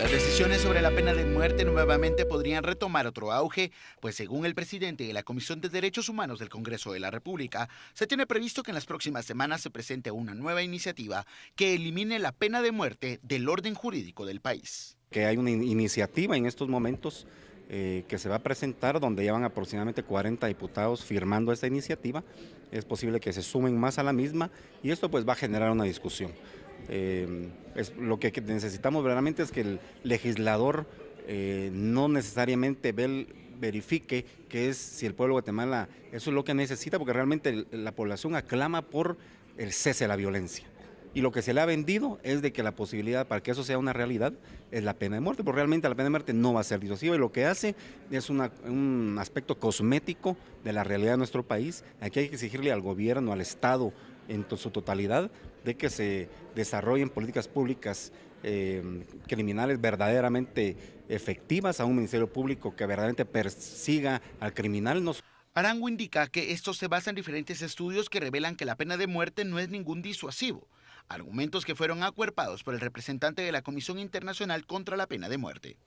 Las decisiones sobre la pena de muerte nuevamente podrían retomar otro auge, pues según el presidente de la Comisión de Derechos Humanos del Congreso de la República, se tiene previsto que en las próximas semanas se presente una nueva iniciativa que elimine la pena de muerte del orden jurídico del país. Que hay una iniciativa en estos momentos que se va a presentar, donde ya van aproximadamente 40 diputados firmando esta iniciativa. Es posible que se sumen más a la misma y esto pues va a generar una discusión. Lo que necesitamos verdaderamente es que el legislador no necesariamente verifique que es si el pueblo de Guatemala eso es lo que necesita, porque realmente la población aclama por el cese de la violencia. Y lo que se le ha vendido es de que la posibilidad para que eso sea una realidad es la pena de muerte, pero realmente la pena de muerte no va a ser disuasiva y lo que hace es un aspecto cosmético de la realidad de nuestro país. Aquí hay que exigirle al gobierno, al Estado en su totalidad, de que se desarrollen políticas públicas criminales verdaderamente efectivas, a un ministerio público que verdaderamente persiga al criminal. Arango indica que esto se basa en diferentes estudios que revelan que la pena de muerte no es ningún disuasivo, argumentos que fueron acuerpados por el representante de la Comisión Internacional contra la Pena de Muerte.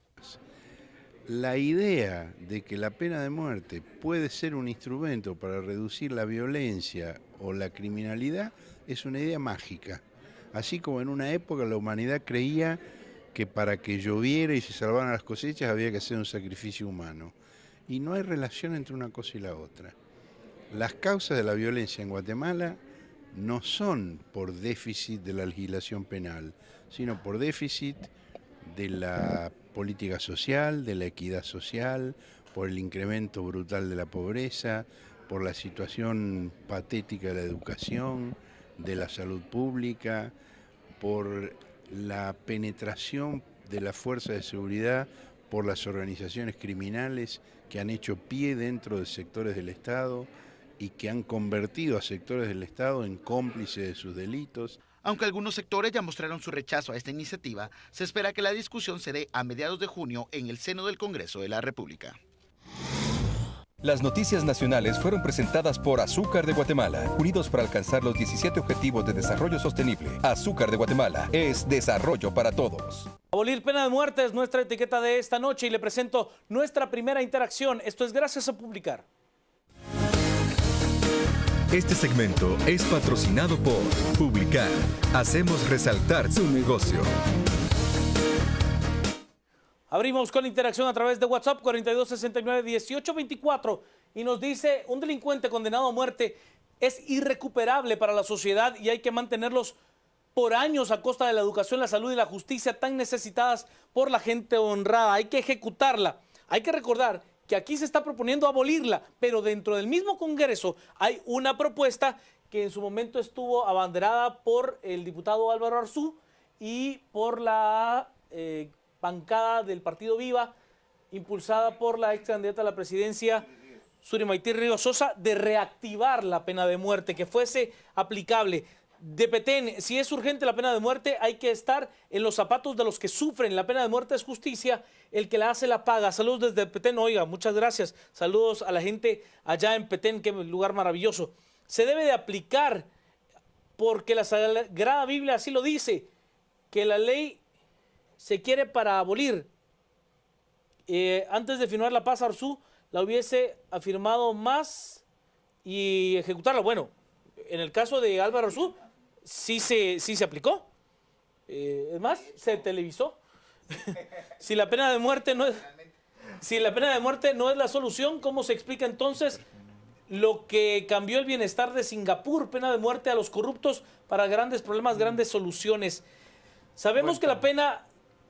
La idea de que la pena de muerte puede ser un instrumento para reducir la violencia o la criminalidad es una idea mágica. Así como en una época la humanidad creía que para que lloviera y se salvaran las cosechas había que hacer un sacrificio humano. Y no hay relación entre una cosa y la otra. Las causas de la violencia en Guatemala no son por déficit de la legislación penal, sino por déficit de la política social, de la equidad social, por el incremento brutal de la pobreza, por la situación patética de la educación, de la salud pública, por la penetración de la fuerza de seguridad por las organizaciones criminales que han hecho pie dentro de sectores del Estado y que han convertido a sectores del Estado en cómplices de sus delitos. Aunque algunos sectores ya mostraron su rechazo a esta iniciativa, se espera que la discusión se dé a mediados de junio en el seno del Congreso de la República. Las noticias nacionales fueron presentadas por Azúcar de Guatemala, unidos para alcanzar los 17 Objetivos de Desarrollo Sostenible. Azúcar de Guatemala es desarrollo para todos. Abolir pena de muerte es nuestra etiqueta de esta noche y le presento nuestra primera interacción. Esto es gracias a Publicar. Este segmento es patrocinado por Publicar. Hacemos resaltar su negocio. Abrimos con la interacción a través de WhatsApp 4269-1824 y nos dice: un delincuente condenado a muerte es irrecuperable para la sociedad y hay que mantenerlos por años a costa de la educación, la salud y la justicia tan necesitadas por la gente honrada. Hay que ejecutarla. Hay que recordar que aquí se está proponiendo abolirla, pero dentro del mismo Congreso hay una propuesta que en su momento estuvo abanderada por el diputado Álvaro Arzú y por la bancada del Partido Viva, impulsada por la ex candidata a la presidencia, Surimaití Ríos Sosa, de reactivar la pena de muerte, que fuese aplicable. De Petén, si es urgente la pena de muerte, hay que estar en los zapatos de los que sufren. La pena de muerte es justicia, el que la hace la paga. Saludos desde Petén. Oiga, muchas gracias. Saludos a la gente allá en Petén, que es un lugar maravilloso. Se debe de aplicar porque la Sagrada Biblia así lo dice, que la ley se quiere para abolir. Antes de firmar la paz, Arzú la hubiese afirmado más y ejecutarla. Bueno, en el caso de Álvaro Arzú, sí se aplicó. Es más, se televisó. Si la pena de muerte no es la solución, ¿cómo se explica entonces lo que cambió el bienestar de Singapur? Pena de muerte a los corruptos para grandes problemas, grandes soluciones. Sabemos que la pena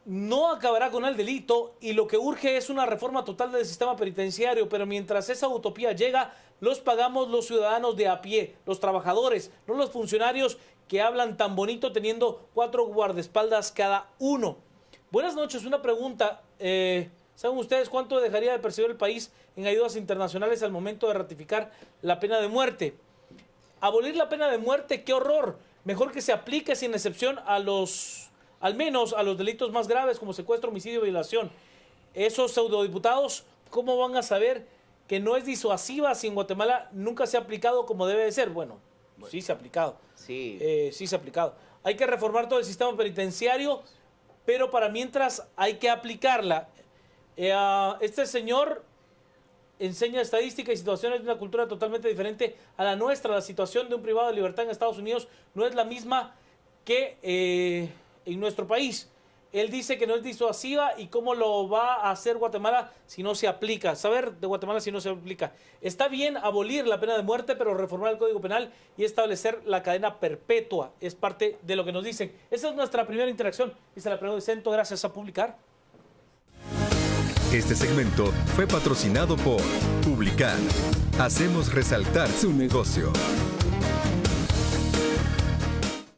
no acabará con el delito y lo que urge es una reforma total del sistema penitenciario, pero mientras esa utopía llega, los pagamos los ciudadanos de a pie, los trabajadores, no los funcionarios que hablan tan bonito teniendo 4 guardaespaldas cada uno. Buenas noches, una pregunta. ¿Saben ustedes cuánto dejaría de percibir el país en ayudas internacionales al momento de ratificar la pena de muerte? Abolir la pena de muerte, qué horror. Mejor que se aplique sin excepción al menos a los delitos más graves como secuestro, homicidio y violación. Esos pseudodiputados, ¿cómo van a saber que no es disuasiva si en Guatemala nunca se ha aplicado como debe de ser? Bueno, sí se ha aplicado. Sí. Sí se ha aplicado. Hay que reformar todo el sistema penitenciario pero para mientras hay que aplicarla. Este señor enseña estadística y situaciones de una cultura totalmente diferente a la nuestra. La situación de un privado de libertad en Estados Unidos no es la misma que en nuestro país. Él dice que no es disuasiva y cómo lo va a hacer Guatemala si no se aplica. Saber de Guatemala si no se aplica. Está bien abolir la pena de muerte, pero reformar el Código Penal y establecer la cadena perpetua. Es parte de lo que nos dicen. Esa es nuestra primera interacción. Y se la presento gracias a Publicar. Este segmento fue patrocinado por Publicar. Hacemos resaltar su negocio.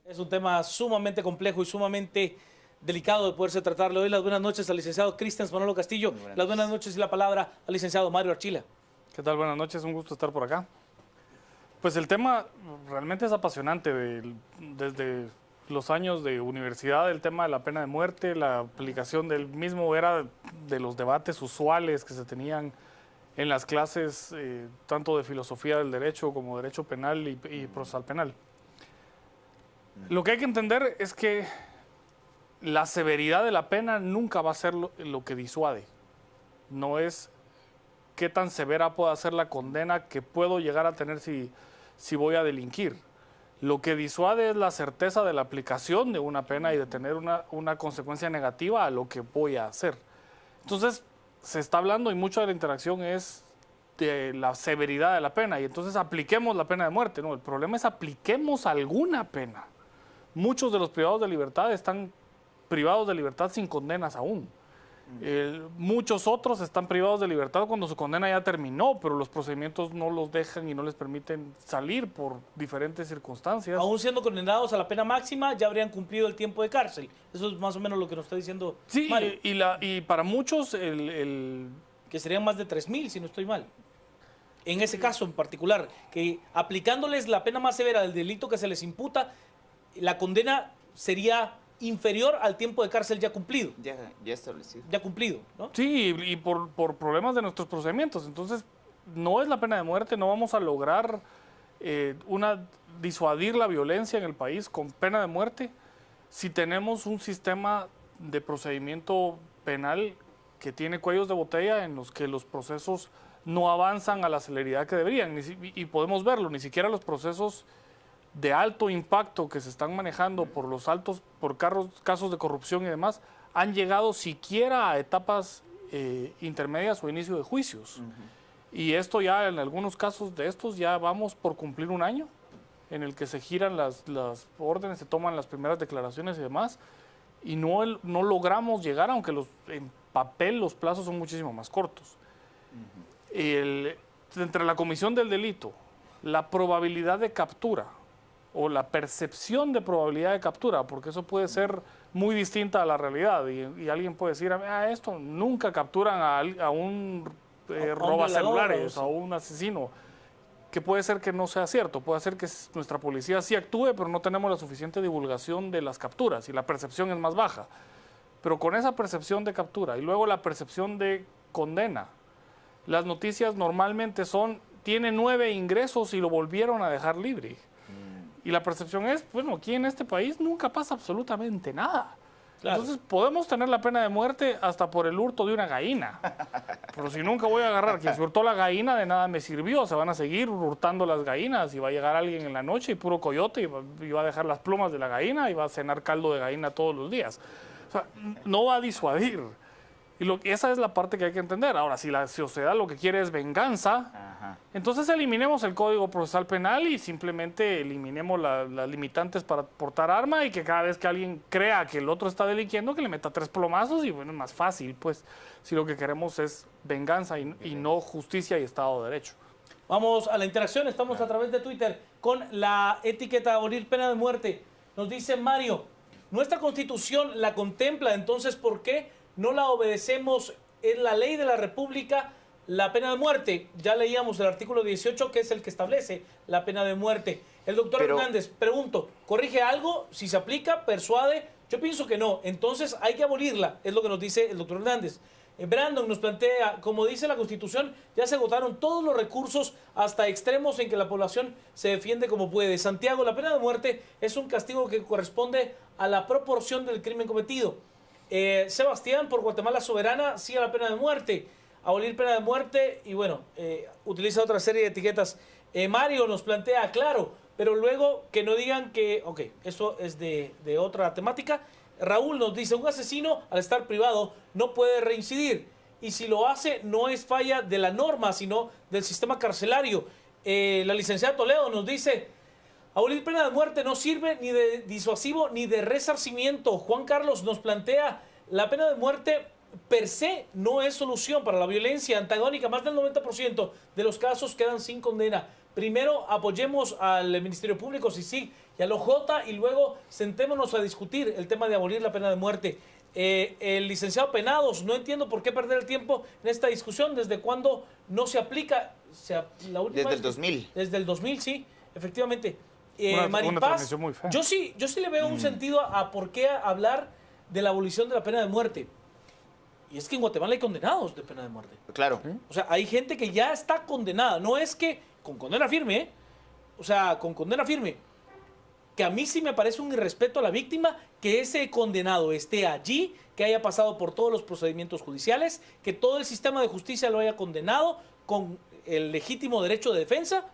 Es un tema sumamente complejo y sumamente delicado de poderse tratar. Le doy las buenas noches al licenciado Cristian Manolo Castillo. Las buenas noches y la palabra al licenciado Mario Archila. ¿Qué tal? Buenas noches, un gusto estar por acá. Pues el tema realmente es apasionante. Desde los años de universidad, el tema de la pena de muerte, la aplicación del mismo era de los debates usuales que se tenían en las clases, tanto de filosofía del derecho como derecho penal y procesal penal. Lo que hay que entender es que la severidad de la pena nunca va a ser lo que disuade. No es qué tan severa pueda ser la condena que puedo llegar a tener si voy a delinquir. Lo que disuade es la certeza de la aplicación de una pena y de tener una consecuencia negativa a lo que voy a hacer. Entonces, se está hablando y mucho de la interacción es de la severidad de la pena y entonces apliquemos la pena de muerte. No, el problema es apliquemos alguna pena. Muchos de los privados de libertad están privados de libertad sin condenas aún. Muchos otros están privados de libertad cuando su condena ya terminó, pero los procedimientos no los dejan y no les permiten salir por diferentes circunstancias. Aún siendo condenados a la pena máxima, ya habrían cumplido el tiempo de cárcel. Eso es más o menos lo que nos está diciendo Mario. Y para muchos que serían más de 3.000, si no estoy mal. En ese caso en particular, que aplicándoles la pena más severa del delito que se les imputa, la condena sería inferior al tiempo de cárcel ya cumplido. Ya establecido. Ya cumplido, ¿no? Sí, y por problemas de nuestros procedimientos. Entonces, no es la pena de muerte, no vamos a lograr disuadir la violencia en el país con pena de muerte si tenemos un sistema de procedimiento penal que tiene cuellos de botella en los que los procesos no avanzan a la celeridad que deberían. Y podemos verlo, ni siquiera los procesos de alto impacto que se están manejando por casos de corrupción y demás, han llegado siquiera a etapas intermedias o inicio de juicios. Y esto ya, en algunos casos de estos, ya vamos por cumplir un año en el que se giran las órdenes, se toman las primeras declaraciones y demás, y no logramos llegar, aunque en papel los plazos son muchísimo más cortos. Entre la comisión del delito, la probabilidad de captura, o la percepción de probabilidad de captura, porque eso puede ser muy distinta a la realidad y alguien puede decir, esto nunca capturan a un robacelulares, a un asesino, que puede ser que no sea cierto, puede ser que nuestra policía sí actúe, pero no tenemos la suficiente divulgación de las capturas y la percepción es más baja. Pero con esa percepción de captura y luego la percepción de condena, las noticias normalmente tiene 9 ingresos y lo volvieron a dejar libre. Y la percepción es, bueno, aquí en este país nunca pasa absolutamente nada. Claro. Entonces podemos tener la pena de muerte hasta por el hurto de una gallina. Pero si nunca voy a agarrar quien se hurtó la gallina, de nada me sirvió. Se van a seguir hurtando las gallinas y va a llegar alguien en la noche y puro coyote y va a dejar las plumas de la gallina y va a cenar caldo de gallina todos los días. O sea, no va a disuadir. Y esa es la parte que hay que entender. Ahora, si la sociedad lo que quiere es venganza, entonces eliminemos el Código Procesal Penal y simplemente eliminemos las limitantes para portar arma y que cada vez que alguien crea que el otro está delinquiendo, que le meta 3 plomazos y bueno, es más fácil, pues, si lo que queremos es venganza y no justicia y Estado de Derecho. Vamos a la interacción, estamos a través de Twitter con la etiqueta abolir pena de muerte. Nos dice Mario, nuestra Constitución la contempla, entonces, ¿por qué no la obedecemos? En la ley de la República la pena de muerte? Ya leíamos el artículo 18, que es el que establece la pena de muerte. El doctor Hernández, pregunto, ¿corrige algo? Si se aplica, persuade. Yo pienso que no, entonces hay que abolirla, es lo que nos dice el doctor Hernández. Brandon nos plantea, como dice la Constitución, ya se agotaron todos los recursos hasta extremos en que la población se defiende como puede. Santiago, la pena de muerte es un castigo que corresponde a la proporción del crimen cometido. Sebastián, por Guatemala Soberana, sigue la pena de muerte. Abolir pena de muerte y bueno, utiliza otra serie de etiquetas. Mario nos plantea, claro, pero luego que no digan que, ok, eso es de otra temática. Raúl nos dice, un asesino al estar privado no puede reincidir y si lo hace no es falla de la norma, sino del sistema carcelario. La licenciada Toledo nos dice, abolir pena de muerte no sirve ni de disuasivo ni de resarcimiento. Juan Carlos nos plantea, la pena de muerte per se no es solución para la violencia antagónica. Más del 90% de los casos quedan sin condena. Primero apoyemos al Ministerio Público, sí, y al OJ, y luego sentémonos a discutir el tema de abolir la pena de muerte. El licenciado Penados, no entiendo por qué perder el tiempo en esta discusión. ¿Desde cuándo no se aplica? La última Desde el 2000. Desde el 2000, sí, efectivamente. Una Maripaz, transmisión muy fea. yo sí le veo un sentido a por qué hablar de la abolición de la pena de muerte. Y es que en Guatemala hay condenados de pena de muerte. Claro. O sea, hay gente que ya está condenada. No es que con condena firme, ¿eh? O sea, con condena firme. Que a mí sí me parece un irrespeto a la víctima que ese condenado esté allí, que haya pasado por todos los procedimientos judiciales, que todo el sistema de justicia lo haya condenado con el legítimo derecho de defensa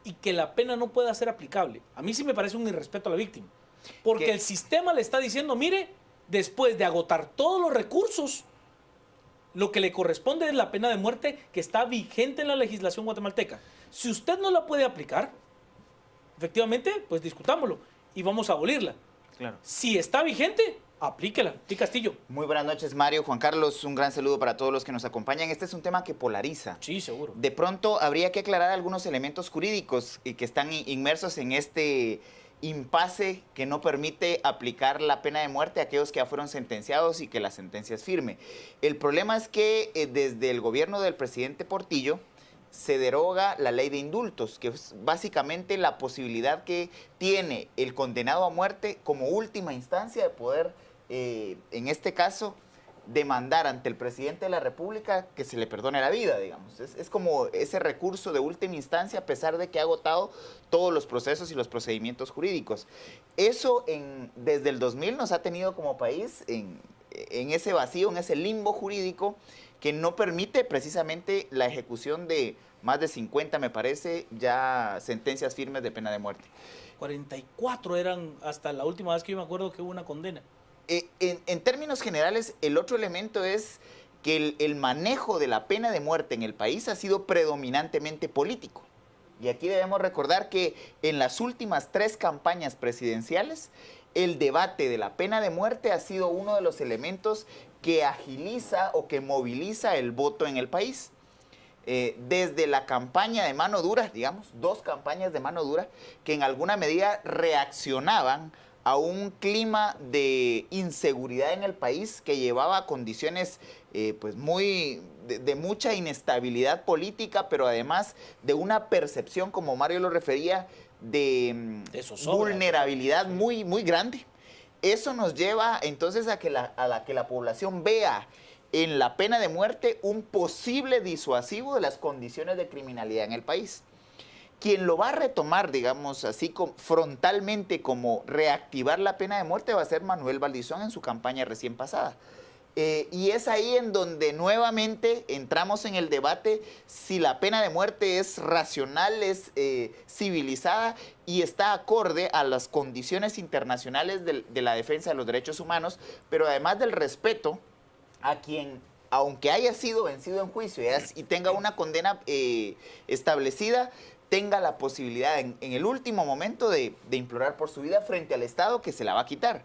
y que la pena no pueda ser aplicable. A mí sí me parece un irrespeto a la víctima. Porque el sistema le está diciendo, mire, después de agotar todos los recursos, lo que le corresponde es la pena de muerte que está vigente en la legislación guatemalteca. Si usted no la puede aplicar, efectivamente, pues discutámoslo y vamos a abolirla. Claro. Si está vigente, aplíquela. Sí, Castillo. Muy buenas noches, Mario, Juan Carlos, un gran saludo para todos los que nos acompañan. Este es un tema que polariza. Sí, seguro. De pronto habría que aclarar algunos elementos jurídicos que están inmersos en este impasse que no permite aplicar la pena de muerte a aquellos que ya fueron sentenciados y que la sentencia es firme. El problema es que desde el gobierno del presidente Portillo se deroga la ley de indultos, que es básicamente la posibilidad que tiene el condenado a muerte como última instancia de poder, en este caso, demandar ante el presidente de la República que se le perdone la vida, digamos. Es como ese recurso de última instancia a pesar de que ha agotado todos los procesos y los procedimientos jurídicos. Eso desde el 2000 nos ha tenido como país en ese vacío, en ese limbo jurídico que no permite precisamente la ejecución de más de 50, me parece, ya sentencias firmes de pena de muerte. 44 eran hasta la última vez que yo me acuerdo que hubo una condena. En términos generales, el otro elemento es que el manejo de la pena de muerte en el país ha sido predominantemente político. Y aquí debemos recordar que en las últimas 3 campañas presidenciales, el debate de la pena de muerte ha sido uno de los elementos que agiliza o que moviliza el voto en el país. Desde la campaña de mano dura, digamos, 2 campañas de mano dura, que en alguna medida reaccionaban a un clima de inseguridad en el país que llevaba a condiciones pues de mucha inestabilidad política, pero además de una percepción, como Mario lo refería, de vulnerabilidad muy, muy grande. Eso nos lleva entonces a que la población vea en la pena de muerte un posible disuasivo de las condiciones de criminalidad en el país. Quien lo va a retomar, digamos, así frontalmente como reactivar la pena de muerte va a ser Manuel Valdizón en su campaña recién pasada. Y es ahí en donde nuevamente entramos en el debate si la pena de muerte es racional, es civilizada y está acorde a las condiciones internacionales de la defensa de los derechos humanos, pero además del respeto a quien, aunque haya sido vencido en juicio y tenga una condena establecida, tenga la posibilidad en el último momento de implorar por su vida frente al Estado que se la va a quitar.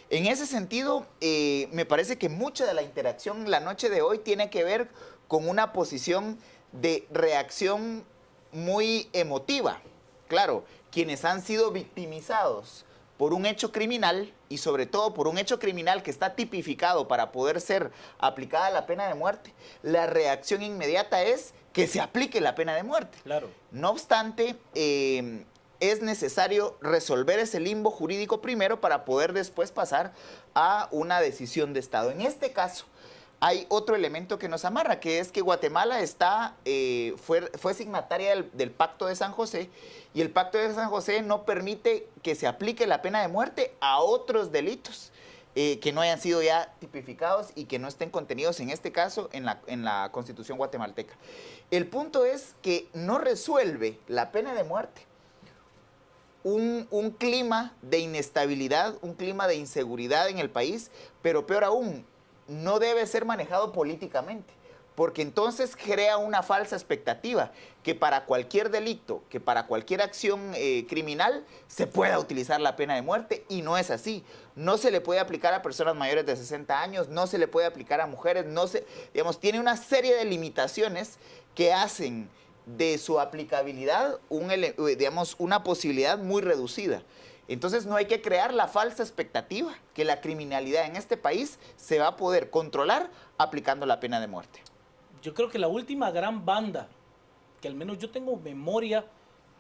En ese sentido, me parece que mucha de la interacción la noche de hoy tiene que ver con una posición de reacción muy emotiva. Claro, quienes han sido victimizados por un hecho criminal y sobre todo por un hecho criminal que está tipificado para poder ser aplicada la pena de muerte, la reacción inmediata es que se aplique la pena de muerte. Claro. No obstante, es necesario resolver ese limbo jurídico primero para poder después pasar a una decisión de Estado. En este caso, hay otro elemento que nos amarra, que es que Guatemala fue signataria del Pacto de San José, y el Pacto de San José no permite que se aplique la pena de muerte a otros delitos que no hayan sido ya tipificados y que no estén contenidos, en este caso, en la Constitución guatemalteca. El punto es que no resuelve la pena de muerte un clima de inestabilidad, un clima de inseguridad en el país, pero peor aún, no debe ser manejado políticamente, porque entonces crea una falsa expectativa que para cualquier delito, que para cualquier acción criminal se pueda utilizar la pena de muerte, y no es así. No se le puede aplicar a personas mayores de 60 años, no se le puede aplicar a mujeres, digamos, tiene una serie de limitaciones que hacen de su aplicabilidad una posibilidad muy reducida. Entonces no hay que crear la falsa expectativa que la criminalidad en este país se va a poder controlar aplicando la pena de muerte. Yo creo que la última gran banda, que al menos yo tengo memoria,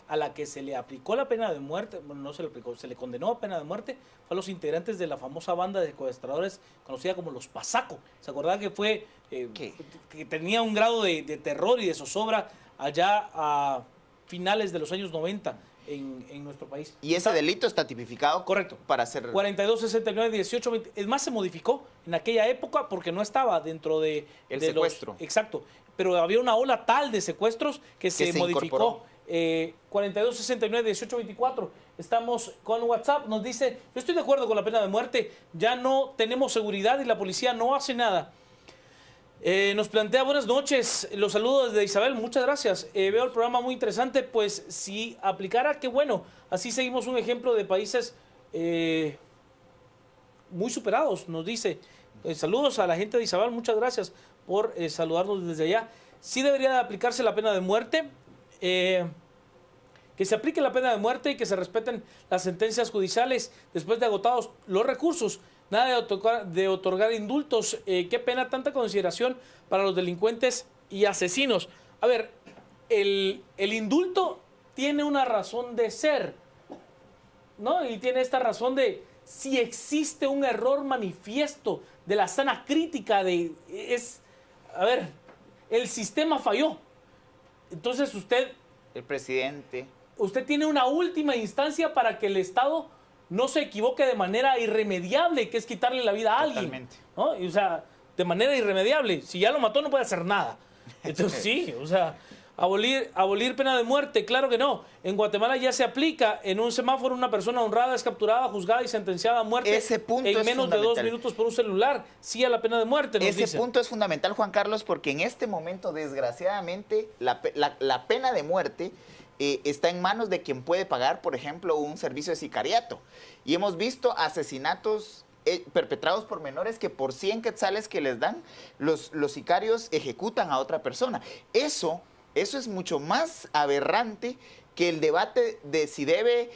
a la que se le aplicó la pena de muerte, bueno, no se le aplicó, se le condenó a pena de muerte, fue a los integrantes de la famosa banda de secuestradores conocida como los Pasaco. ¿Se acordaba que fue que tenía un grado de terror y de zozobra allá a finales de los años 90 en nuestro país? Y ese delito está tipificado. Correcto. Para hacer 42, 69, 18, 20. Es más, se modificó en aquella época porque no estaba dentro de... El secuestro. Exacto. Pero había una ola tal de secuestros que se modificó. 42, 69, 18, 24. Estamos con WhatsApp. Nos dice, yo estoy de acuerdo con la pena de muerte. Ya no tenemos seguridad y la policía no hace nada. Nos plantea buenas noches, los saludos desde Isabel, muchas gracias. Veo el programa muy interesante, pues si aplicara, qué bueno. Así seguimos un ejemplo de países muy superados, nos dice. Saludos a la gente de Isabel, muchas gracias por saludarnos desde allá. Sí debería de aplicarse la pena de muerte, que se aplique la pena de muerte y que se respeten las sentencias judiciales después de agotados los recursos. Nada de otorgar indultos. Qué pena tanta consideración para los delincuentes y asesinos. A ver, el indulto tiene una razón de ser, ¿no? Y tiene esta razón de si existe un error manifiesto de la sana crítica a ver, el sistema falló. Entonces el presidente. Usted tiene una última instancia para que el Estado no se equivoque de manera irremediable, que es quitarle la vida a alguien. Totalmente. ¿No? Y, o sea, de manera irremediable. Si ya lo mató, no puede hacer nada. Entonces, sí, o sea, abolir pena de muerte, claro que no. En Guatemala ya se aplica. En un semáforo, una persona honrada es capturada, juzgada y sentenciada a muerte en menos de 2 minutos por un celular. Sí a la pena de muerte, nos dicen. Ese punto es fundamental, Juan Carlos, porque en este momento, desgraciadamente, la pena de muerte está en manos de quien puede pagar, por ejemplo, un servicio de sicariato. Y hemos visto asesinatos perpetrados por menores que por 100 quetzales que les dan, los sicarios ejecutan a otra persona. Eso es mucho más aberrante que el debate de si debe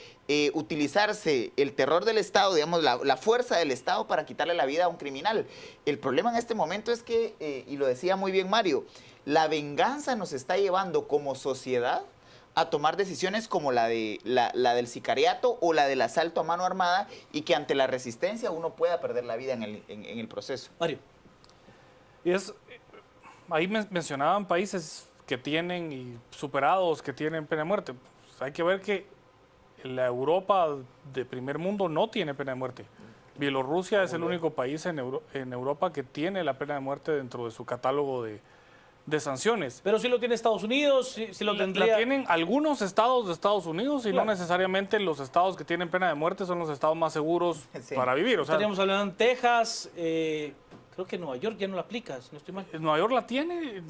utilizarse el terror del Estado, digamos, la fuerza del Estado para quitarle la vida a un criminal. El problema en este momento es que, y lo decía muy bien Mario, la venganza nos está llevando como sociedad a tomar decisiones como la del sicariato o la del asalto a mano armada, y que ante la resistencia uno pueda perder la vida en el proceso. Mario. Y ahí mencionaban países que tienen y superados que tienen pena de muerte. Pues hay que ver que la Europa de primer mundo no tiene pena de muerte. Bielorrusia es el único país en Europa que tiene la pena de muerte dentro de su catálogo de sanciones. Pero sí lo tiene Estados Unidos, sí lo tendría. La tienen algunos estados de Estados Unidos y claro, no necesariamente los estados que tienen pena de muerte son los estados más seguros para vivir. O sea, estaríamos hablando en Texas, creo que Nueva York ya no la aplica, si no estoy mal. Nueva York la tiene,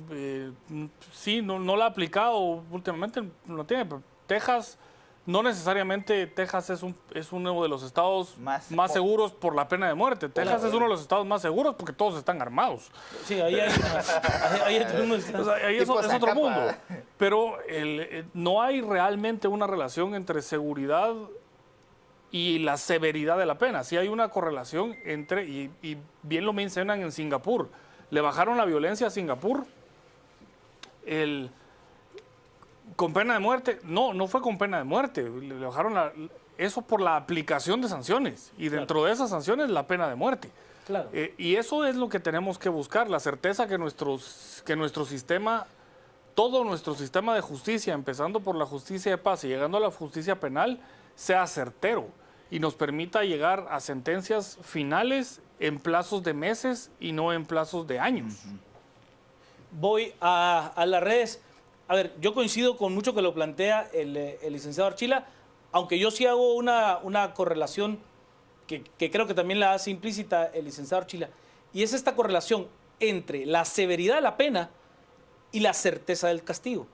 sí, no la ha aplicado últimamente, no la tiene, pero Texas, no necesariamente Texas es uno de los estados más seguros por la pena de muerte. Texas es uno de los estados más seguros porque todos están armados. Sí, ahí es otro mundo. Pero no hay realmente una relación entre seguridad y la severidad de la pena. Sí hay una correlación entre, y bien lo mencionan en Singapur, le bajaron la violencia a Singapur, con pena de muerte. No fue con pena de muerte, le bajaron eso por la aplicación de sanciones, y dentro de esas sanciones la pena de muerte. Claro. Y eso es lo que tenemos que buscar, la certeza que nuestro sistema, todo nuestro sistema de justicia, empezando por la justicia de paz y llegando a la justicia penal, sea certero. y nos permita llegar a sentencias finales en plazos de meses y no en plazos de años. Voy a las redes. A ver, yo coincido con mucho que lo plantea el licenciado Archila, aunque yo sí hago una correlación que creo que también la hace implícita el licenciado Archila, y es esta correlación entre la severidad de la pena y la certeza del castigo.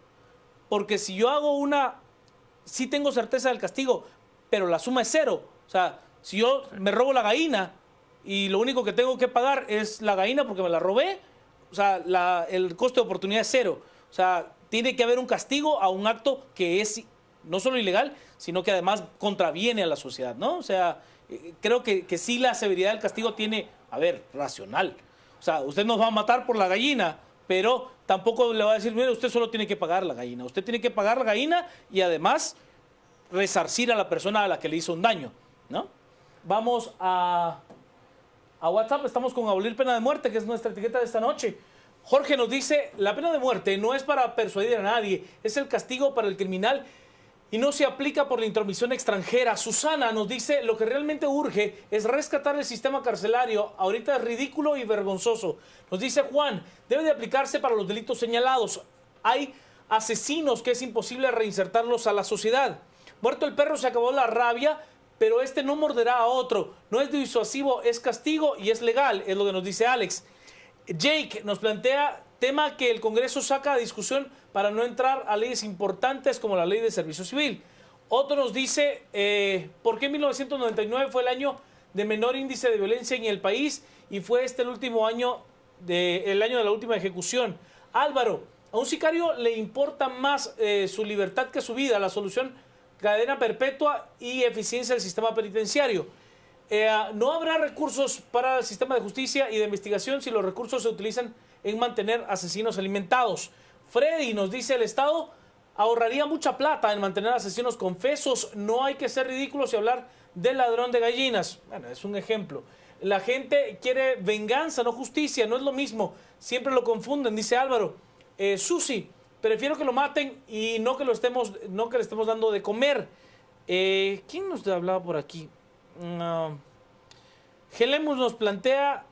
Porque si yo hago sí tengo certeza del castigo, pero la suma es cero. O sea, si yo me robo la gallina y lo único que tengo que pagar es la gallina porque me la robé, o sea, el costo de oportunidad es cero. O sea, tiene que haber un castigo a un acto que es no solo ilegal, sino que además contraviene a la sociedad, ¿no? O sea, creo que sí la severidad del castigo tiene, racional. O sea, usted nos va a matar por la gallina, pero tampoco le va a decir, mire, usted solo tiene que pagar la gallina. Usted tiene que pagar la gallina y además resarcir a la persona a la que le hizo un daño, ¿no? Vamos a WhatsApp, estamos con abolir pena de muerte, que es nuestra etiqueta de esta noche. Jorge nos dice, la pena de muerte no es para persuadir a nadie, es el castigo para el criminal y no se aplica por la intromisión extranjera. Susana nos dice, lo que realmente urge es rescatar el sistema carcelario. Ahorita es ridículo y vergonzoso. Nos dice Juan, debe de aplicarse para los delitos señalados. Hay asesinos que es imposible reinsertarlos a la sociedad. Muerto el perro, se acabó la rabia, pero este no morderá a otro. No es disuasivo, es castigo y es legal, es lo que nos dice Alex. Jake nos plantea tema que el Congreso saca a discusión para no entrar a leyes importantes como la ley de servicio civil. Otro nos dice, ¿por qué 1999 fue el año de menor índice de violencia en el país y fue el último año el año de la última ejecución? Álvaro, a un sicario le importa más su libertad que su vida. La solución, cadena perpetua y eficiencia del sistema penitenciario. No habrá recursos para el sistema de justicia y de investigación si los recursos se utilizan en mantener asesinos alimentados. Freddy nos dice, el Estado ahorraría mucha plata en mantener asesinos confesos. No hay que ser ridículos y hablar del ladrón de gallinas. Bueno, es un ejemplo. La gente quiere venganza, no justicia, no es lo mismo. Siempre lo confunden, dice Álvaro. Susi, prefiero que lo maten y no que le estemos dando de comer. ¿Quién nos hablaba por aquí? Gelemus nos plantea,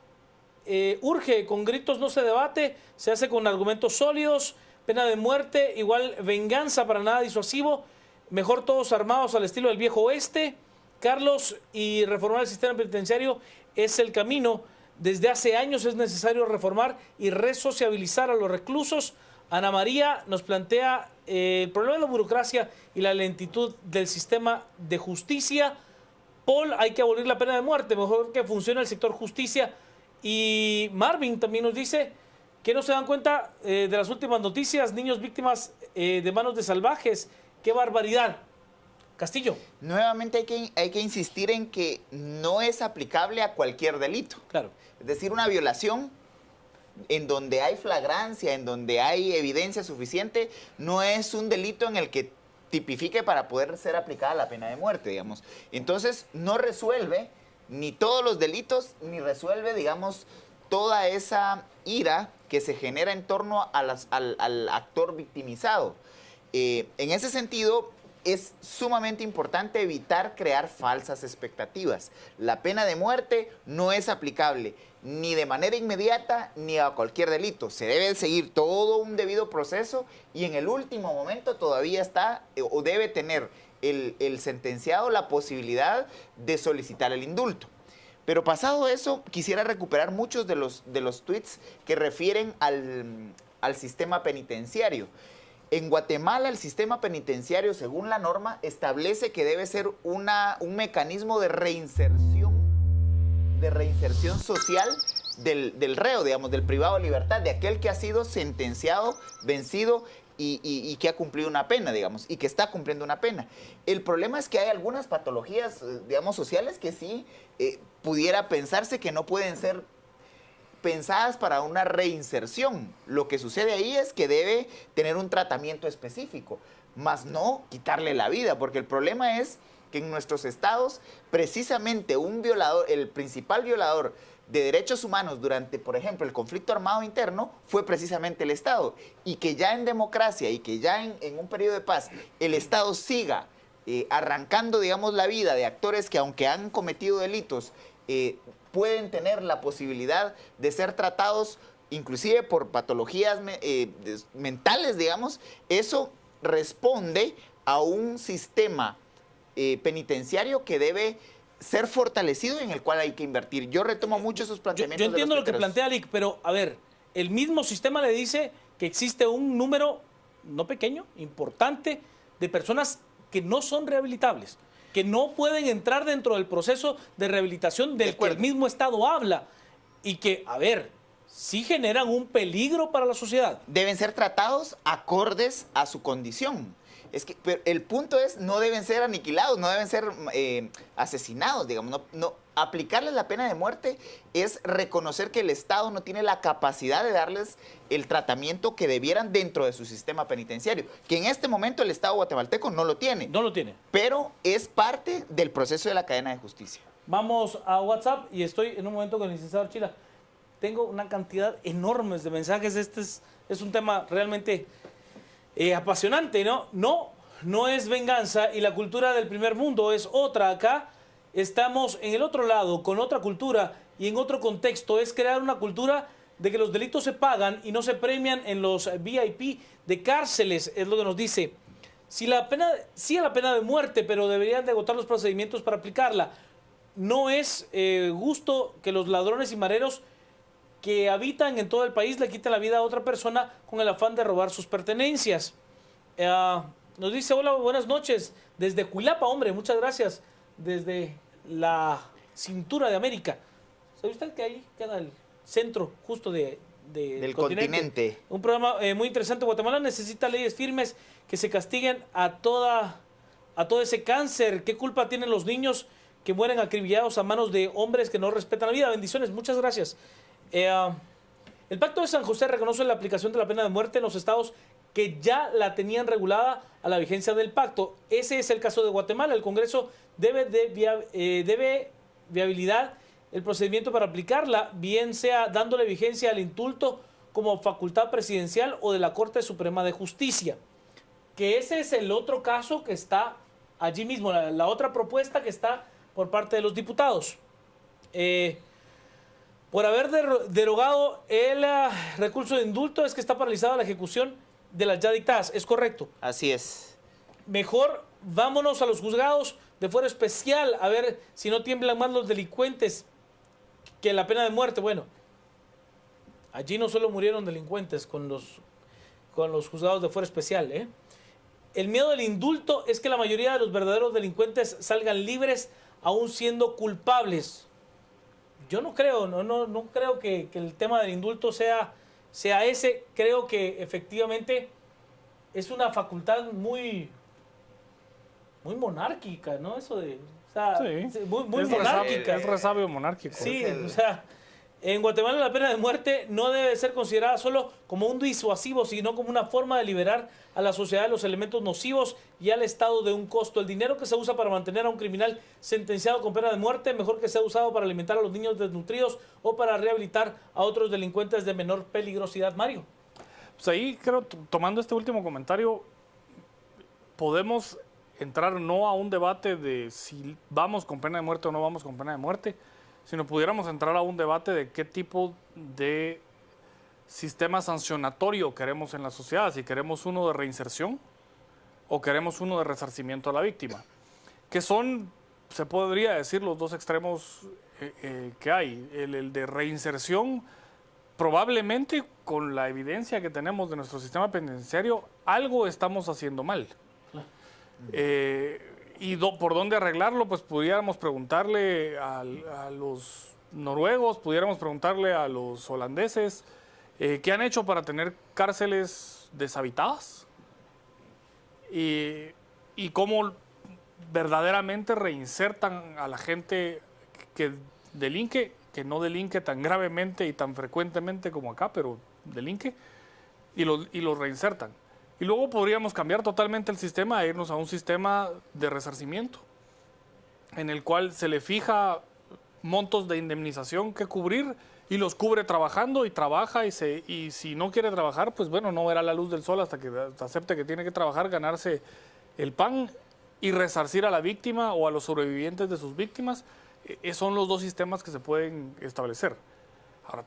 urge, con gritos no se debate, se hace con argumentos sólidos, pena de muerte, igual venganza para nada disuasivo, mejor todos armados al estilo del viejo oeste. Carlos, y reformar el sistema penitenciario es el camino. Desde hace años es necesario reformar y resociabilizar a los reclusos. Ana María nos plantea el problema de la burocracia y la lentitud del sistema de justicia. Paul, hay que abolir la pena de muerte, mejor que funcione el sector justicia. Y Marvin también nos dice que no se dan cuenta de las últimas noticias, niños víctimas de manos de salvajes. ¡Qué barbaridad! Castillo. Nuevamente hay que insistir en que no es aplicable a cualquier delito. Claro. Es decir, una violación en donde hay flagrancia, en donde hay evidencia suficiente, no es un delito en el que tipifique para poder ser aplicada la pena de muerte, digamos. Entonces, no resuelve ni todos los delitos, ni resuelve, digamos, toda esa ira que se genera en torno al actor victimizado. En ese sentido, es sumamente importante evitar crear falsas expectativas. La pena de muerte no es aplicable ni de manera inmediata ni a cualquier delito. Se debe seguir todo un debido proceso y en el último momento todavía está o debe tener el sentenciado la posibilidad de solicitar el indulto. Pero pasado eso, quisiera recuperar muchos de los tweets que refieren al sistema penitenciario. En Guatemala, el sistema penitenciario, según la norma, establece que debe ser un mecanismo de reinserción social del reo, digamos, del privado de libertad, de aquel que ha sido sentenciado, vencido y que ha cumplido una pena, digamos, y que está cumpliendo una pena. El problema es que hay algunas patologías, digamos, sociales que sí pudiera pensarse que no pueden ser pensadas para una reinserción. Lo que sucede ahí es que debe tener un tratamiento específico, más no quitarle la vida, porque el problema es que en nuestros estados, precisamente un violador, el principal violador de derechos humanos durante, por ejemplo, el conflicto armado interno, fue precisamente el Estado. Y que ya en democracia y que ya en un periodo de paz, el Estado siga arrancando, digamos, la vida de actores que, aunque han cometido delitos, pueden tener la posibilidad de ser tratados inclusive por patologías mentales, digamos, eso responde a un sistema penitenciario que debe ser fortalecido y en el cual hay que invertir. Yo retomo mucho esos planteamientos. Yo entiendo lo que plantea Lick, pero a ver, el mismo sistema le dice que existe un número, no pequeño, importante, de personas que no son rehabilitables, que no pueden entrar dentro del proceso de rehabilitación del que el mismo Estado habla y que, a ver, sí generan un peligro para la sociedad. Deben ser tratados acordes a su condición. Es que pero el punto es, no deben ser aniquilados, no deben ser asesinados, digamos. No, aplicarles la pena de muerte es reconocer que el Estado no tiene la capacidad de darles el tratamiento que debieran dentro de su sistema penitenciario, que en este momento el Estado guatemalteco no lo tiene. No lo tiene. Pero es parte del proceso de la cadena de justicia. Vamos a WhatsApp y estoy en un momento con el licenciado Archila. Tengo una cantidad enorme de mensajes. Este es un tema realmente apasionante, ¿no? No es venganza y la cultura del primer mundo es otra. Acá estamos en el otro lado, con otra cultura y en otro contexto. Es crear una cultura de que los delitos se pagan y no se premian en los VIP de cárceles, es lo que nos dice. Sí a la pena de muerte, pero deberían de agotar los procedimientos para aplicarla. No es justo que los ladrones y mareros que habitan en todo el país le quiten la vida a otra persona con el afán de robar sus pertenencias. Nos dice, hola, buenas noches, desde Cuilapa, hombre, muchas gracias, desde la cintura de América. ¿Sabe usted que ahí queda el centro justo del continente? Un programa muy interesante. Guatemala necesita leyes firmes que se castiguen a todo ese cáncer. ¿Qué culpa tienen los niños que mueren acribillados a manos de hombres que no respetan la vida? Bendiciones, muchas gracias. El Pacto de San José reconoce la aplicación de la pena de muerte en los estados que ya la tenían regulada a la vigencia del pacto. Ese es el caso de Guatemala. El Congreso debe viabilidad el procedimiento para aplicarla, bien sea dándole vigencia al indulto como facultad presidencial o de la Corte Suprema de Justicia. Que ese es el otro caso que está allí mismo, la otra propuesta que está por parte de los diputados. Por haber derogado el recurso de indulto es que está paralizada la ejecución de las ya dictadas. ¿Es correcto? Así es. Mejor vámonos a los juzgados de fuero especial a ver si no tiemblan más los delincuentes que la pena de muerte. Bueno, allí no solo murieron delincuentes con los juzgados de fuero especial. El miedo del indulto es que la mayoría de los verdaderos delincuentes salgan libres aún siendo culpables. Yo no creo, no creo que el tema del indulto sea ese. Creo que efectivamente es una facultad muy monárquica, ¿no? Eso de, o sea, sí, muy monárquica. Es resabio monárquico. Sí, o sea, en Guatemala la pena de muerte no debe ser considerada solo como un disuasivo, sino como una forma de liberar a la sociedad de los elementos nocivos y al Estado de un costo. El dinero que se usa para mantener a un criminal sentenciado con pena de muerte, mejor que sea usado para alimentar a los niños desnutridos o para rehabilitar a otros delincuentes de menor peligrosidad. Mario. Pues ahí creo, tomando este último comentario, podemos entrar no a un debate de si vamos con pena de muerte o no vamos con pena de muerte, sino pudiéramos entrar a un debate de qué tipo de sistema sancionatorio queremos en la sociedad, si queremos uno de reinserción o queremos uno de resarcimiento a la víctima, que son, se podría decir, los dos extremos que hay. El de reinserción, probablemente con la evidencia que tenemos de nuestro sistema penitenciario, algo estamos haciendo mal. Y por dónde arreglarlo, pues pudiéramos preguntarle a los noruegos, pudiéramos preguntarle a los holandeses, ¿qué han hecho para tener cárceles deshabitadas? Y cómo verdaderamente reinsertan a la gente que delinque, que no delinque tan gravemente y tan frecuentemente como acá, pero delinque, y los reinsertan. Y luego podríamos cambiar totalmente el sistema e irnos a un sistema de resarcimiento, en el cual se le fija montos de indemnización que cubrir y los cubre trabajando y trabaja, y si no quiere trabajar, pues bueno, no verá la luz del sol hasta que acepte que tiene que trabajar, ganarse el pan y resarcir a la víctima o a los sobrevivientes de sus víctimas, son los dos sistemas que se pueden establecer. Ahora,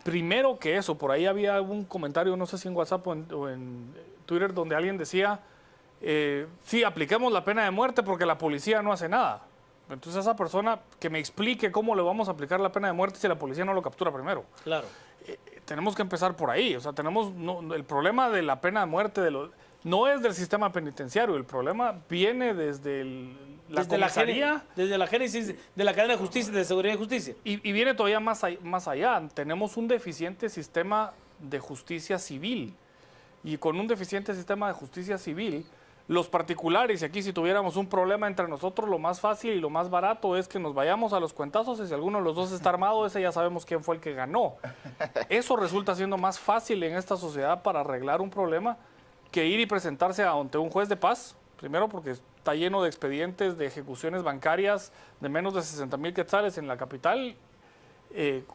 primero que eso, por ahí había un comentario, no sé si en WhatsApp o en Twitter, donde alguien decía, sí, apliquemos la pena de muerte porque la policía no hace nada. Entonces esa persona que me explique cómo le vamos a aplicar la pena de muerte si la policía no lo captura primero. Claro. Tenemos que empezar por ahí. O sea, el problema de la pena de muerte no es del sistema penitenciario, el problema viene desde la comisaría. Desde la génesis de la cadena de justicia, de seguridad y justicia. Y viene todavía más allá. Tenemos un deficiente sistema de justicia civil. Y con un deficiente sistema de justicia civil, los particulares, y aquí si tuviéramos un problema entre nosotros, lo más fácil y lo más barato es que nos vayamos a los cuentazos y si alguno de los dos está armado, ese ya sabemos quién fue el que ganó. Eso resulta siendo más fácil en esta sociedad para arreglar un problema que ir y presentarse ante un juez de paz, primero porque está lleno de expedientes de ejecuciones bancarias de menos de 60,000 quetzales en la capital,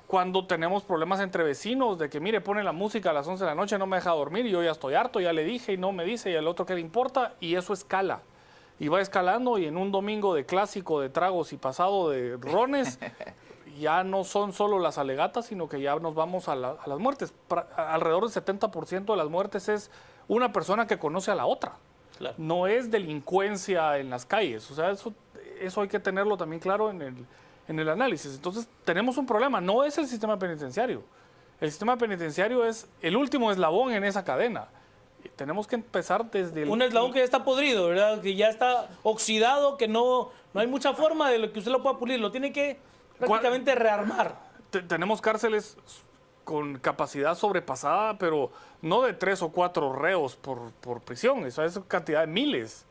cuando tenemos problemas entre vecinos de que, mire, pone la música a las 11 de la noche, no me deja dormir, y yo ya estoy harto, ya le dije y no me dice, y al otro qué le importa, y eso escala. Y va escalando, y en un domingo de clásico, de tragos y pasado de rones, ya no son solo las alegatas, sino que ya nos vamos a las muertes. Alrededor del 70% de las muertes es una persona que conoce a la otra. Claro. No es delincuencia en las calles. O sea, eso hay que tenerlo también claro en el análisis. Entonces, tenemos un problema. No es el sistema penitenciario. El sistema penitenciario es el último eslabón en esa cadena. Y tenemos que empezar desde un eslabón que ya está podrido, ¿verdad? Que ya está oxidado, que no hay mucha forma de lo que usted lo pueda pulir. Lo tiene que prácticamente rearmar. Tenemos cárceles con capacidad sobrepasada, pero no de 3 o 4 reos por prisión. Esa es cantidad de miles.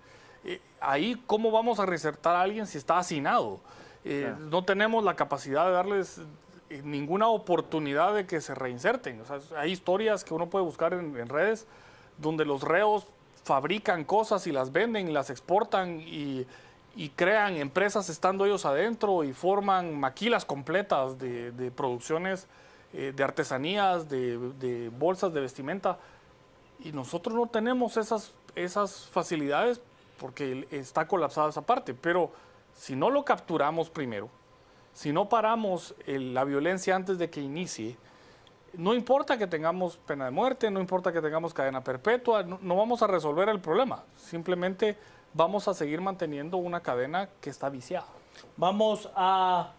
Ahí, ¿cómo vamos a reinsertar a alguien si está hacinado? Claro. No tenemos la capacidad de darles ninguna oportunidad de que se reinserten. O sea, hay historias que uno puede buscar en redes donde los reos fabrican cosas y las venden, las exportan y crean empresas estando ellos adentro y forman maquilas completas de producciones de artesanías, de bolsas de vestimenta. Y nosotros no tenemos esas facilidades porque está colapsada esa parte. Pero si no lo capturamos primero, si no paramos la violencia antes de que inicie, no importa que tengamos pena de muerte, no importa que tengamos cadena perpetua, no vamos a resolver el problema. Simplemente vamos a seguir manteniendo una cadena que está viciada. Vamos a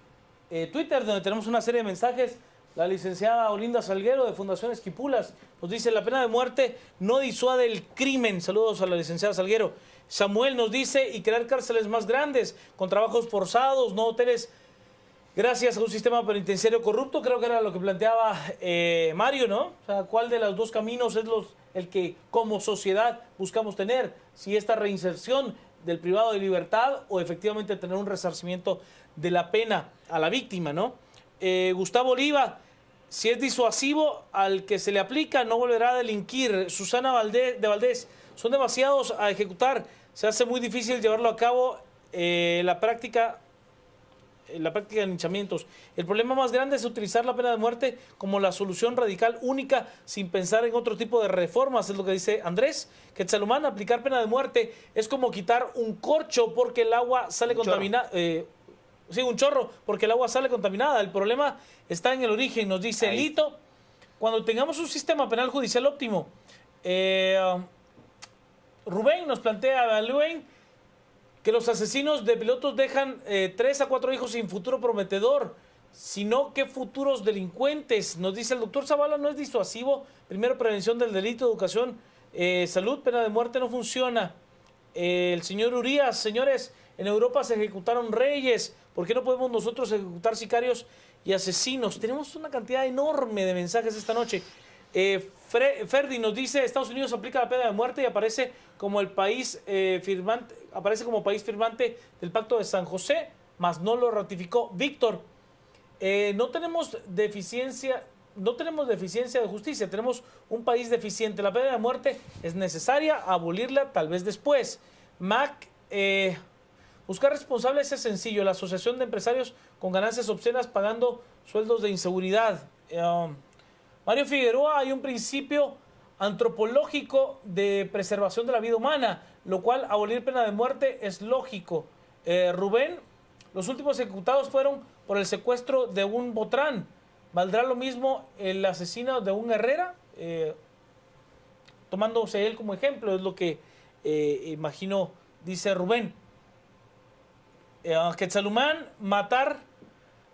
Twitter, donde tenemos una serie de mensajes. La licenciada Olinda Salguero, de Fundación Esquipulas, nos dice: la pena de muerte no disuade el crimen. Saludos a la licenciada Salguero. Samuel nos dice: y crear cárceles más grandes, con trabajos forzados, no hoteles, gracias a un sistema penitenciario corrupto. Creo que era lo que planteaba Mario, ¿no? O sea, ¿cuál de los dos caminos es el que como sociedad buscamos tener? Si esta reinserción del privado de libertad o efectivamente tener un resarcimiento de la pena a la víctima, ¿no? Gustavo Oliva: si es disuasivo al que se le aplica, no volverá a delinquir. Susana de Valdés: son demasiados a ejecutar, se hace muy difícil llevarlo a cabo la práctica de linchamientos. El problema más grande es utilizar la pena de muerte como la solución radical única sin pensar en otro tipo de reformas, es lo que dice Andrés Quetzalumán. Aplicar pena de muerte es como quitar un corcho porque el agua sale contaminada. Sí, un chorro, porque el agua sale contaminada. El problema está en el origen, nos dice Lito. Cuando tengamos un sistema penal judicial óptimo, Rubén nos plantea, evalúen que los asesinos de pilotos dejan 3 a 4 hijos sin futuro prometedor, sino que futuros delincuentes. Nos dice el doctor Zavala: no es disuasivo. Primero, prevención del delito, educación, salud. Pena de muerte no funciona. El señor Urias: señores, en Europa se ejecutaron reyes, ¿por qué no podemos nosotros ejecutar sicarios y asesinos? Tenemos una cantidad enorme de mensajes esta noche. Ferdi nos dice: Estados Unidos aplica la pena de muerte y aparece como el país firmante, del Pacto de San José, mas no lo ratificó. Víctor: no tenemos deficiencia de justicia, tenemos un país deficiente. La pena de muerte es necesaria, abolirla tal vez después. Mac: buscar responsables es sencillo. La asociación de empresarios con ganancias obscenas pagando sueldos de inseguridad. Mario Figueroa: hay un principio antropológico de preservación de la vida humana, lo cual abolir pena de muerte es lógico. Rubén, los últimos ejecutados fueron por el secuestro de un Botrán. ¿Valdrá lo mismo el asesino de un Herrera? Tomándose él como ejemplo, es lo que imagino, dice Rubén. Quetzalumán, matar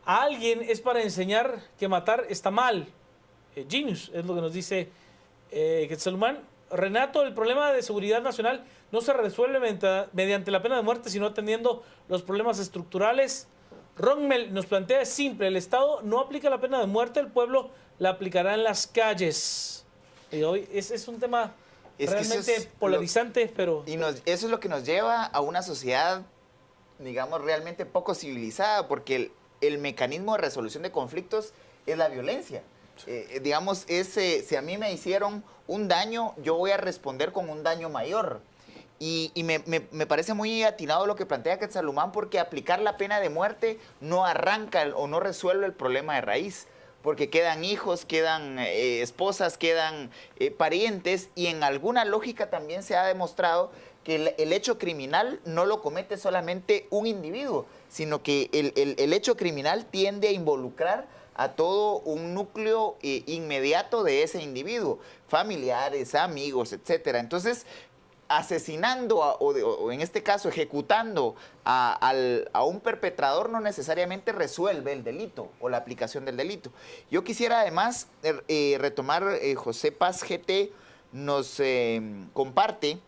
a alguien es para enseñar que matar está mal. Genius, es lo que nos dice Quetzalumán. Renato, el problema de seguridad nacional no se resuelve mediante la pena de muerte, sino atendiendo los problemas estructurales. Rommel nos plantea, es simple, el Estado no aplica la pena de muerte, el pueblo la aplicará en las calles. Y hoy es un tema realmente polarizante, pero... Y eso es lo que nos lleva a una sociedad, digamos, realmente poco civilizada, porque el mecanismo de resolución de conflictos es la violencia. Digamos, si a mí me hicieron un daño, yo voy a responder con un daño mayor. Y me parece muy atinado lo que plantea Quetzalumán, porque aplicar la pena de muerte no arranca o no resuelve el problema de raíz, porque quedan hijos, quedan esposas, quedan parientes, y en alguna lógica también se ha demostrado que el hecho criminal no lo comete solamente un individuo, sino que el hecho criminal tiende a involucrar a todo un núcleo inmediato de ese individuo, familiares, amigos, etcétera. Entonces, asesinando o en este caso ejecutando a un perpetrador no necesariamente resuelve el delito o la aplicación del delito. Yo quisiera además retomar, José Paz GT nos comparte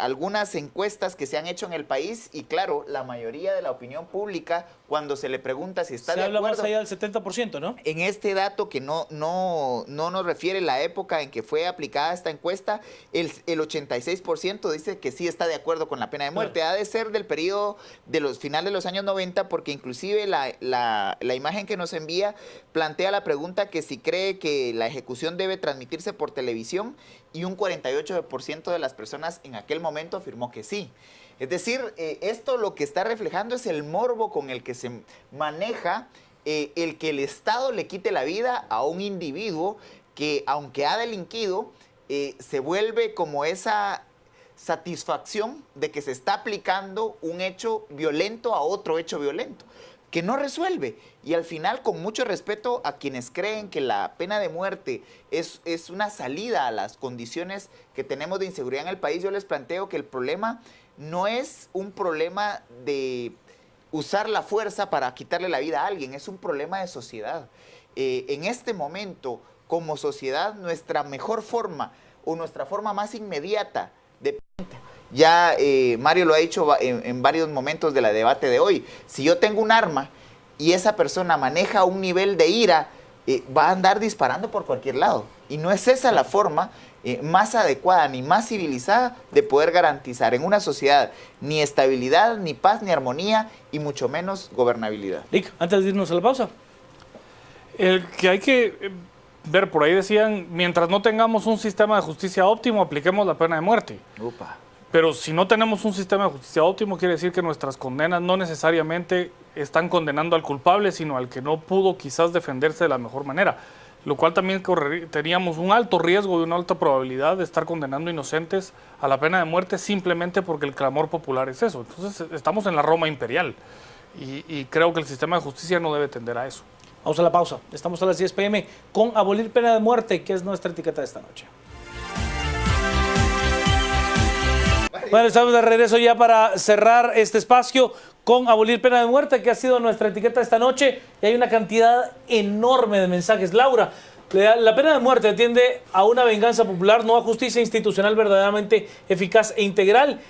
algunas encuestas que se han hecho en el país, y claro, la mayoría de la opinión pública, cuando se le pregunta si está de acuerdo... Se habla más allá del 70%, ¿no? En este dato que no nos refiere la época en que fue aplicada esta encuesta, el 86% dice que sí está de acuerdo con la pena de muerte. Claro. Ha de ser del periodo de los finales de los años 90, porque inclusive la imagen que nos envía plantea la pregunta que si cree que la ejecución debe transmitirse por televisión, y un 48% de las personas en aquel momento afirmó que sí. Es decir, esto lo que está reflejando es el morbo con el que se maneja el que el Estado le quite la vida a un individuo que, aunque ha delinquido, se vuelve como esa satisfacción de que se está aplicando un hecho violento a otro hecho violento, que no resuelve. Y al final, con mucho respeto a quienes creen que la pena de muerte es una salida a las condiciones que tenemos de inseguridad en el país, yo les planteo que el problema no es un problema de usar la fuerza para quitarle la vida a alguien, es un problema de sociedad. En este momento, como sociedad, nuestra mejor forma o nuestra forma más inmediata de... Ya Mario lo ha dicho en varios momentos del debate de hoy. Si yo tengo un arma y esa persona maneja un nivel de ira, va a andar disparando por cualquier lado. Y no es esa la forma más adecuada ni más civilizada de poder garantizar en una sociedad ni estabilidad, ni paz, ni armonía, y mucho menos gobernabilidad. Rick, antes de irnos a la pausa. El que hay que ver, por ahí decían, mientras no tengamos un sistema de justicia óptimo, apliquemos la pena de muerte. Upa. Pero si no tenemos un sistema de justicia óptimo, quiere decir que nuestras condenas no necesariamente están condenando al culpable, sino al que no pudo quizás defenderse de la mejor manera. Lo cual también teníamos un alto riesgo y una alta probabilidad de estar condenando inocentes a la pena de muerte simplemente porque el clamor popular es eso. Entonces estamos en la Roma imperial y creo que el sistema de justicia no debe tender a eso. Vamos a la pausa. Estamos a las 10 p.m. con abolir pena de muerte, que es nuestra etiqueta de esta noche. Bueno, estamos de regreso ya para cerrar este espacio con abolir pena de muerte, que ha sido nuestra etiqueta esta noche, y hay una cantidad enorme de mensajes. Laura, la pena de muerte tiende a una venganza popular, no a justicia institucional verdaderamente eficaz e integral.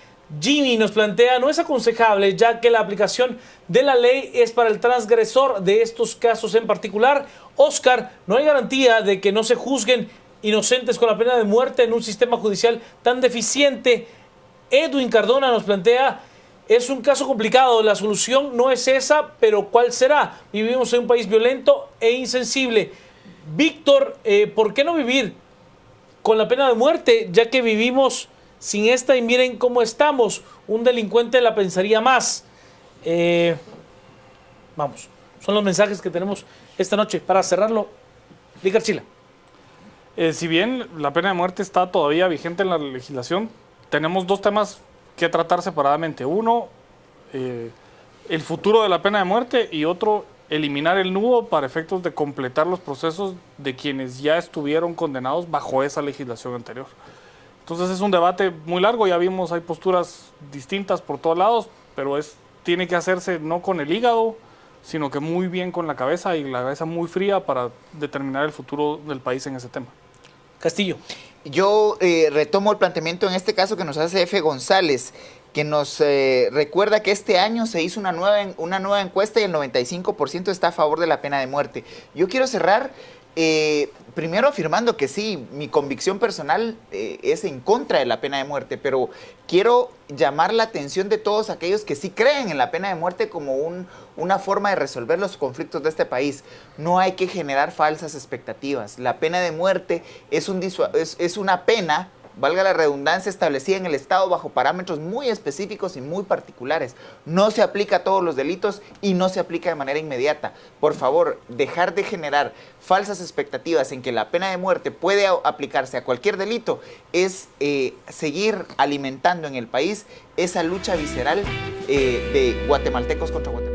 Jimmy nos plantea, no es aconsejable, ya que la aplicación de la ley es para el transgresor de estos casos en particular. Oscar, no hay garantía de que no se juzguen inocentes con la pena de muerte en un sistema judicial tan deficiente. Edwin Cardona nos plantea, es un caso complicado, la solución no es esa, pero ¿cuál será? Vivimos en un país violento e insensible. Víctor, ¿por qué no vivir con la pena de muerte, ya que vivimos sin esta y miren cómo estamos? Un delincuente la pensaría más. Vamos, son los mensajes que tenemos esta noche. Para cerrarlo, Ricardo Chila. Si bien la pena de muerte está todavía vigente en la legislación, tenemos dos temas que tratar separadamente. Uno, el futuro de la pena de muerte, y otro, eliminar el nudo para efectos de completar los procesos de quienes ya estuvieron condenados bajo esa legislación anterior. Entonces es un debate muy largo, ya vimos, hay posturas distintas por todos lados, pero tiene que hacerse no con el hígado, sino que muy bien con la cabeza, y la cabeza muy fría para determinar el futuro del país en ese tema. Castillo. Yo retomo el planteamiento en este caso que nos hace F. González, que nos recuerda que este año se hizo una nueva encuesta y el 95% está a favor de la pena de muerte. Yo quiero cerrar primero afirmando que sí, mi convicción personal es en contra de la pena de muerte, pero quiero llamar la atención de todos aquellos que sí creen en la pena de muerte como una forma de resolver los conflictos de este país. No hay que generar falsas expectativas. La pena de muerte es una pena, valga la redundancia, establecida en el Estado bajo parámetros muy específicos y muy particulares. No se aplica a todos los delitos y no se aplica de manera inmediata. Por favor, dejar de generar falsas expectativas en que la pena de muerte puede aplicarse a cualquier delito es seguir alimentando en el país esa lucha visceral de guatemaltecos contra guatemaltecos.